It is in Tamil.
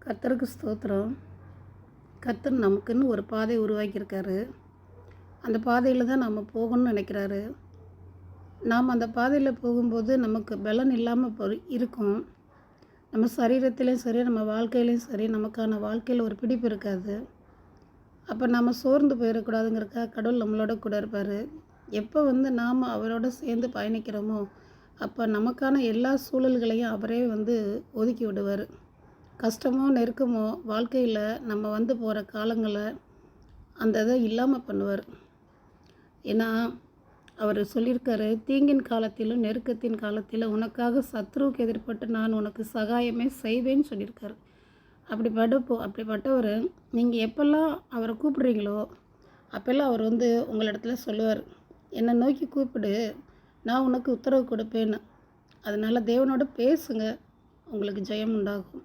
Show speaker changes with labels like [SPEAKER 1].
[SPEAKER 1] கர்த்தருக்கு ஸ்தோத்திரம். கர்த்தர் நமக்குன்னு ஒரு பாதை உருவாக்கியிருக்காரு. அந்த பாதையில் தான் நம்ம போகணும்னு நினைக்கிறாரு. நாம் அந்த பாதையில் போகும்போது நமக்கு பலன் இல்லாமல் இருக்கும். நம்ம சரீரத்திலையும் சரி, நம்ம வாழ்க்கையிலையும் சரி, நமக்கான வாழ்க்கையில் ஒரு பிடிப்பு இருக்காது. அப்போ நம்ம சோர்ந்து போயிடக்கூடாதுங்கிறக்காக கடவுள் நம்மளோட கூட இருப்பார். எப்போ நாம் அவரோட சேர்ந்து பயணிக்கிறோமோ, அப்போ நமக்கான எல்லா சூழல்களையும் அவரே ஒதுக்கி விடுவார். கஷ்டமோ நெருக்கமோ வாழ்க்கையில் நம்ம போகிற காலங்களை அந்த இதை இல்லாமல் பண்ணுவார். ஏன்னா அவர் சொல்லியிருக்காரு, தீங்கின் காலத்திலும் நெருக்கத்தின் காலத்திலும் உனக்காக சத்ருவுக்கு எதிர்பட்டு நான் உனக்கு சகாயமே செய்வேன்னு சொல்லியிருக்காரு. அப்படிப்பட்டவர் நீங்கள் எப்பெல்லாம் அவரை கூப்பிடுறீங்களோ அப்போல்லாம் அவர் உங்களிடத்துல சொல்லுவார், என்னை நோக்கி கூப்பிடு, நான் உனக்கு உத்தரவு கொடுப்பேன்னு. அதனால் தேவனோட பேசுங்க, உங்களுக்கு ஜெயம் உண்டாகும்.